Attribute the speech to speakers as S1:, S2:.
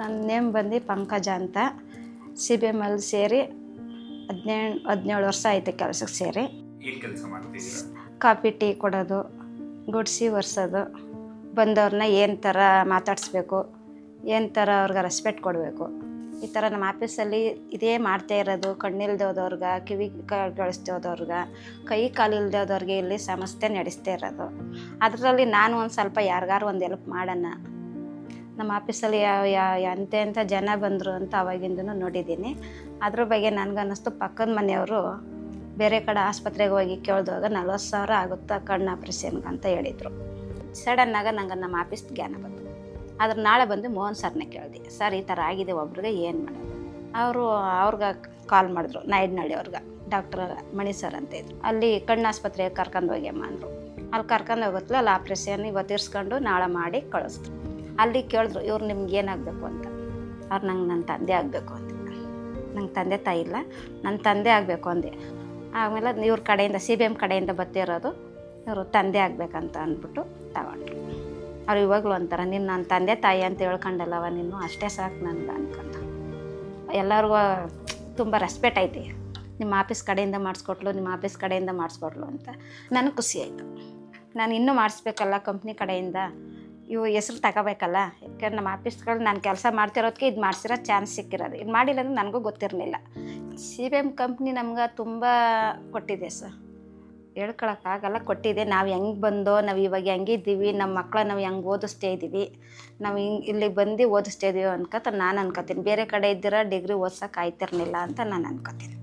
S1: ನನ್ನ ನೇಮ್ ಬಂದು ಪಂಕಜ ಅಂತ. CBM ಅಲ್ಲಿ ಸೇರಿ 17 ವರ್ಷ ಆಯಿತು ಕೆಲಸಕ್ಕೆ ಸೇರಿ.
S2: ಏನು ಕೆಲಸ ಮಾಡ್ತಿದ್ದೀರಾ?
S1: ಕಾಫಿ ಟೀ ಕೊಡೋದು, ಗುಡಿಸಿ ಒರೆಸೋದು, ಬಂದವ್ರನ್ನ ಏನು ಥರ ಮಾತಾಡಿಸ್ಬೇಕು, ಏನು ಥರ ಅವ್ರಿಗೆ ರೆಸ್ಪೆಕ್ಟ್ ಕೊಡಬೇಕು, ಈ ಥರ ನಮ್ಮ ಆಫೀಸಲ್ಲಿ ಇದೇ ಮಾಡ್ತಾ ಇರೋದು. ಕಣ್ಣಿಲ್ದೆ ಹೋದವ್ರಿಗೆ, ಕಿವಿ ಕೇಳಿಸ್ದೆ ಹೋದವ್ರಿಗೆ, ಕೈ ಕಾಲಿಲ್ದೆ ಹೋದವ್ರಿಗೆ ಇಲ್ಲಿ ಸಂಸ್ಥೆ ನಡೆಸ್ತಾ ಇರೋದು. ಅದರಲ್ಲಿ ನಾನು ಒಂದು ಸ್ವಲ್ಪ ಯಾರಿಗಾರು ಒಂದು ಹೆಲ್ಪ್ ಮಾಡೋಣ. ನಮ್ಮ ಆಫೀಸಲ್ಲಿ ಎಂತೆಂಥ ಜನ ಬಂದರು ಅಂತ ಅವಾಗಿಂದನೂ ನೋಡಿದ್ದೀನಿ. ಅದ್ರ ಬಗ್ಗೆ ನನಗನ್ನಿಸ್ತು, ಪಕ್ಕದ ಮನೆಯವರು ಬೇರೆ ಕಡೆ ಆಸ್ಪತ್ರೆಗೆ ಹೋಗಿ ಕೇಳಿದಾಗ 40,000 ಆಗುತ್ತಾ ಕಣ್ಣು ಆಪ್ರೇಷನ್ಗೆ ಅಂತ ಹೇಳಿದರು. ಸಡನ್ನಾಗ ನಂಗೆ ನಮ್ಮ ಆಫೀಸ್ ಜ್ಞಾನ ಬಂತು. ಆದ್ರೆ ನಾಳೆ ಬಂದು ಮೋಹನ್ ಸರ್ನ ಕೇಳಿದೆ, ಸರ್ ಈ ಥರ ಆಗಿದೆ ಒಬ್ರಿಗೆ ಏನು ಮಾಡೋದು. ಅವ್ರಿಗೆ ಕಾಲ್ ಮಾಡಿದ್ರು, ನಾಯಡ್ನಹಳ್ಳಿ ಅವ್ರಿಗೆ, ಡಾಕ್ಟರ್ ಮಣಿ ಸರ್ ಅಂತ ಇದ್ರು. ಅಲ್ಲಿ ಕಣ್ಣು ಆಸ್ಪತ್ರೆಗೆ ಕರ್ಕೊಂಡು ಹೋಗ್ಯಮ್ಮ ಅಂದರು. ಅಲ್ಲಿ ಕರ್ಕೊಂಡು ಹೋಗುತ್ತಲ್ಲ, ಅಲ್ಲಿ ಆಪ್ರೇಷನ್ ಇವತ್ತು ಇರಿಸ್ಕೊಂಡು ನಾಳೆ ಮಾಡಿ ಕಳಿಸಿದ್ರು. ಅಲ್ಲಿ ಕೇಳಿದ್ರು, ಇವ್ರು ನಿಮ್ಗೆ ಏನಾಗಬೇಕು ಅಂತ. ಅವ್ರು ನಂಗೆ ನನ್ನ ತಂದೆ ಆಗಬೇಕು ಅಂತ. ನಂಗೆ ತಂದೆ ತಾಯಿ ಇಲ್ಲ, ನನ್ನ ತಂದೆ ಆಗಬೇಕು ಅಂದೆ. ಆಮೇಲೆ ಇವ್ರ ಕಡೆಯಿಂದ CBM ಕಡೆಯಿಂದ ಬರ್ತಿರೋದು, ಇವರು ತಂದೆ ಆಗಬೇಕಂತ ಅಂದ್ಬಿಟ್ಟು ತಗೊಂಡ್ರು. ಅವ್ರು ಇವಾಗಲೂ ಅಂತಾರೆ, ನೀನು ನನ್ನ ತಂದೆ ತಾಯಿ ಅಂತ ಹೇಳ್ಕೊಂಡಲ್ಲವ ನೀನು, ಅಷ್ಟೇ ಸಾಕು ನನಗೆ ಅನ್ಕೊಂಡು. ಎಲ್ಲರಿಗೂ ತುಂಬ ರೆಸ್ಪೆಕ್ಟ್ ಐತಿ. ನಿಮ್ಮ ಆಫೀಸ್ ಕಡೆಯಿಂದ ಮಾಡಿಸ್ಕೊಟ್ಲು, ನಿಮ್ಮ ಆಫೀಸ್ ಕಡೆಯಿಂದ ಮಾಡಿಸ್ಕೊಟ್ಲು ಅಂತ ನನಗೆ ಖುಷಿ ಆಯಿತು. ನಾನು ಇನ್ನೂ ಮಾಡಿಸ್ಬೇಕಲ್ಲ ಕಂಪ್ನಿ ಕಡೆಯಿಂದ, ಇವು ಹೆಸ್ರು ತಗೋಬೇಕಲ್ಲ. ಯಾಕೆಂದ್ರೆ ನಮ್ಮ ಆಫೀಸ್ಗಳು ನಾನು ಕೆಲಸ ಮಾಡ್ತಿರೋದಕ್ಕೆ ಇದು ಮಾಡಿಸಿರೋ ಚಾನ್ಸ್ ಸಿಕ್ಕಿರೋದು. ಇದು ಮಾಡಿಲ್ಲ ಅಂದ್ರೆ ನನಗೂ ಗೊತ್ತಿರಲಿಲ್ಲ. CBM ಕಂಪ್ನಿ ನಮ್ಗೆ ತುಂಬ ಕೊಟ್ಟಿದೆ ಸರ್, ಹೇಳ್ಕೊಳಕ್ಕಾಗಲ್ಲ, ಕೊಟ್ಟಿದೆ. ನಾವು ಹೆಂಗೆ ಬಂದೋ, ನಾವು ಇವಾಗ ಹೆಂಗಿದ್ದೀವಿ, ನಮ್ಮ ಮಕ್ಕಳ ನಾವು ಹೆಂಗೆ ಓದಿಸ್ತಾ ಇದ್ದೀವಿ, ನಾವು ಇಲ್ಲಿಗೆ ಬಂದು ಓದಿಸ್ತಾ ಇದ್ದೀವಿ ಅನ್ಕೊತ ನಾನು ಅನ್ಕೋತೀನಿ. ಬೇರೆ ಕಡೆ ಇದ್ದಿರೋ ಡಿಗ್ರಿ ಓದ್ಸೋಕೆ ಆಯ್ತಿರ್ಲಿಲ್ಲ ಅಂತ ನಾನು ಅನ್ಕೋತೀನಿ.